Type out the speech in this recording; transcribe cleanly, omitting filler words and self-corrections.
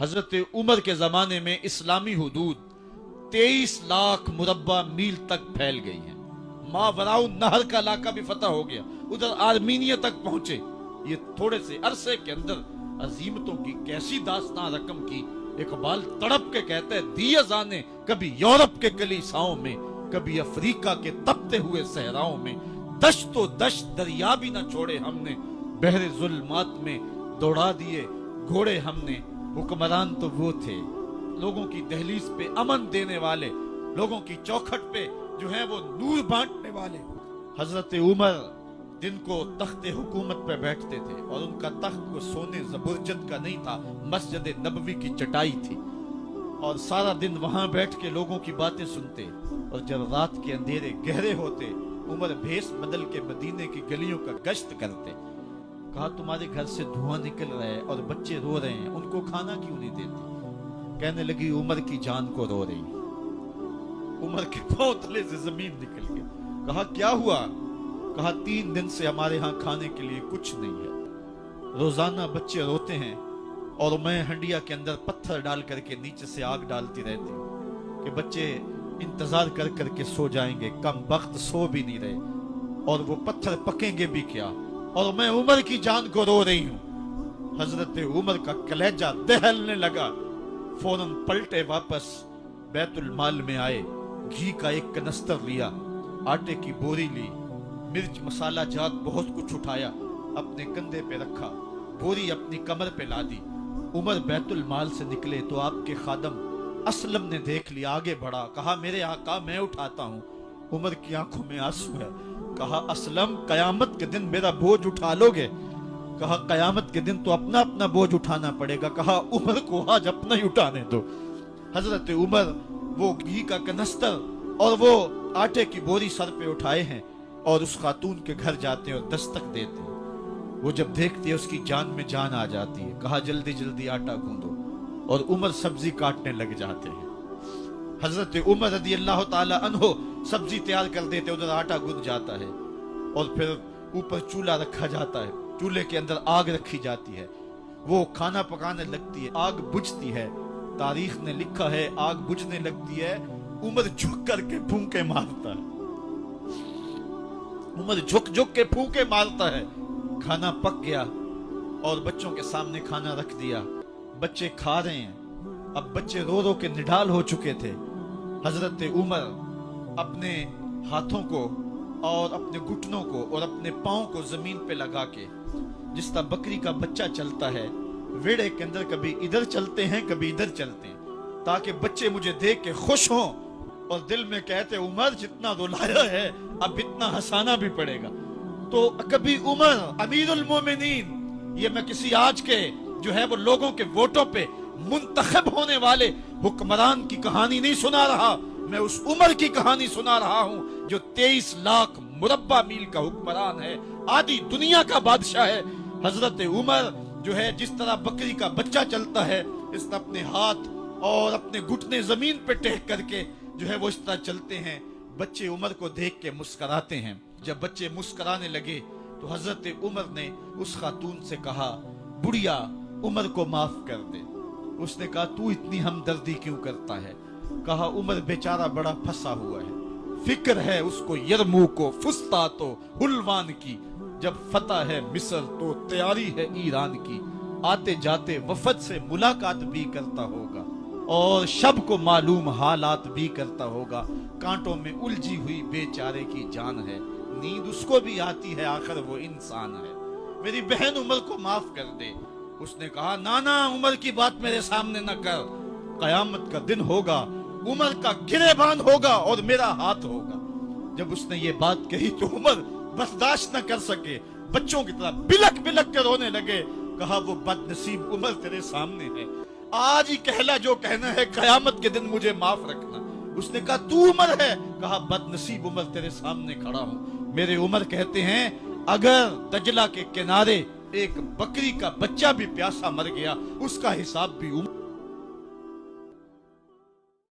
حضرت عمر کے زمانے میں اسلامی حدود 23 لاکھ مربع میل تک پھیل گئی ہیں۔ ماوراء نہر کا علاقہ بھی فتح ہو گیا، ادھر آرمینیا تک پہنچے۔ یہ تھوڑے سے عرصے کے اندر عظیمتوں کی کیسی داستان رقم کی۔ اقبال تڑپ کے کہتے ہیں دی ازانے کبھی یورپ کے کلیساؤں میں، کبھی افریقہ کے تپتے ہوئے صحراؤں میں، دشت و دشت دریا بھی نہ چھوڑے ہم نے، بحر ظلمات میں دوڑا دیے گھوڑے ہم نے۔ حکمران تو وہ تھے لوگوں کی دہلیز پہ امن دینے والے، لوگوں کی چوکھٹ پہ جو ہے وہ نور بانٹنے والے۔ حضرت عمر دن کو تخت حکومت پہ بیٹھتے تھے اور ان کا تخت کو سونے زبرجد کا نہیں تھا، مسجد نبوی کی چٹائی تھی، اور سارا دن وہاں بیٹھ کے لوگوں کی باتیں سنتے، اور جب رات کے اندھیرے گہرے ہوتے عمر بھیس بدل کے مدینے کی گلیوں کا گشت کرتے۔ کہا تمہارے گھر سے دھواں نکل رہا ہے اور بچے رو رہے ہیں، ان کو کھانا کیوں نہیں دیتے؟ کہنے لگی عمر کی جان کو رو رہی۔ عمر کے پاؤں تلے سے زمین نکل گئی۔ کہا کیا ہوا؟ کہا 3 دن سے ہمارے ہاں کھانے کے لیے کچھ نہیں ہے، روزانہ بچے روتے ہیں اور میں ہنڈیا کے اندر پتھر ڈال کر کے نیچے سے آگ ڈالتی رہتی ہوں کہ بچے انتظار کر کر کے سو جائیں گے، کم بخت سو بھی نہیں رہے، اور وہ پتھر پکیں گے بھی کیا، اور میں عمر کی جان کو رو رہی ہوں۔ حضرت عمر کا کلیجہ دہلنے لگا، فوراً پلٹے واپس بیت المال میں آئے، گھی کا ایک کنستر لیا، آٹے کی بوری لی، مرچ مسالہ جات بہت کچھ اٹھایا، اپنے کندھے پہ رکھا، بوری اپنی کمر پہ لا دی۔ عمر بیت المال سے نکلے تو آپ کے خادم اسلم نے دیکھ لیا، آگے بڑھا، کہا میرے آقا میں اٹھاتا ہوں۔ عمر کی آنکھوں میں آنسو ہے۔ کہا اسلم قیامت کے دن میرا بوجھ اٹھا لو گے؟ کہا قیامت کے دن تو اپنا اپنا بوجھ اٹھانا پڑے گا۔ کہا عمر کو آج اپنا ہی اٹھانے دو۔ حضرت عمر وہ گھی کا کنستر اور وہ آٹے کی بوری سر پہ اٹھائے ہیں اور اس خاتون کے گھر جاتے ہیں اور دستک دیتے ہیں۔ وہ جب دیکھتی ہے اس کی جان میں جان آ جاتی ہے۔ کہا جلدی جلدی آٹا گوندو، اور عمر سبزی کاٹنے لگ جاتے ہیں۔ حضرت عمر رضی اللہ تعالی عنہ سبزی تیار کر دیتے، ادھر آٹا گند جاتا ہے، اور پھر اوپر چولہا رکھا جاتا ہے، چولہے کے اندر آگ رکھی جاتی ہے، وہ کھانا پکانے لگتی ہے، آگ بجھتی ہے۔ تاریخ نے لکھا ہے آگ بجھنے لگتی ہے، عمر جھک کر کے پھونکے مارتا ہے، عمر جھک جھک کے پھونکے مارتا ہے۔ کھانا پک گیا اور بچوں کے سامنے کھانا رکھ دیا، بچے کھا رہے ہیں۔ اب بچے رو رو کے نڈال ہو چکے تھے۔ حضرت عمر اپنے ہاتھوں کو اور اپنے گھٹنوں کو اور اپنے پاؤں کو زمین پہ لگا کے، جس طرح بکری کا بچہ چلتا ہے، ویڑے کے اندر کبھی ادھر چلتے ہیں کبھی ادھر چلتے ہیں، تاکہ بچے مجھے دیکھ کے خوش ہوں اور دل میں کہتے عمر جتنا رلایا ہے اب اتنا ہنسانا بھی پڑے گا۔ تو کبھی عمر امیر المومنین، یہ میں کسی آج کے جو ہے وہ لوگوں کے ووٹوں پہ منتخب ہونے والے حکمران کی کہانی نہیں سنا رہا، میں اس عمر کی کہانی سنا رہا ہوں جو 23 لاکھ مربع میل کا حکمران ہے، آدھی دنیا کا بادشاہ ہے۔ حضرت عمر جو ہے جس طرح بکری کا بچہ چلتا ہے، اس طرح اپنے ہاتھ اور اپنے گھٹنے زمین پہ ٹیک کر کے جو ہے وہ اس طرح چلتے ہیں۔ بچے عمر کو دیکھ کے مسکراتے ہیں۔ جب بچے مسکرانے لگے تو حضرت عمر نے اس خاتون سے کہا بڑھیا عمر کو معاف کر دے۔ اس نے کہا تو اتنی ہمدردی کیوں کرتا ہے؟ کہا عمر بیچارہ بڑا پھنسا ہوا ہے، فکر ہے اس کو یرموک و فسطاط و حلوان کی، جب فتح ہے مصر تو تیاری ہے ایران کی، آتے جاتے وفد سے ملاقات بھی کرتا ہوگا اور شب کو معلوم حالات بھی کرتا ہوگا، کانٹوں میں الجھی ہوئی بیچارے کی جان ہے، نیند اس کو بھی آتی ہے، آخر وہ انسان ہے، میری بہن عمر کو معاف کر دے۔ اس نے کہا نانا عمر کی بات میرے سامنے نہ کر، قیامت کا دن ہوگا، عمر کا گریبان ہوگا اور میرا ہاتھ ہوگا۔ جب اس نے یہ بات کہی تو عمر برداشت نہ کر سکے، بچوں کی طرح بلک بلک کے رونے لگے۔ کہا وہ بد نصیب عمر تیرے سامنے ہے، آج ہی کہلا جو کہنا ہے، قیامت کے دن مجھے معاف رکھنا۔ اس نے کہا تو عمر ہے؟ کہا بد نصیب عمر تیرے سامنے کھڑا ہوں۔ میرے عمر کہتے ہیں اگر دجلہ کے کنارے ایک بکری کا بچہ بھی پیاسا مر گیا، اس کا حساب بھی عمر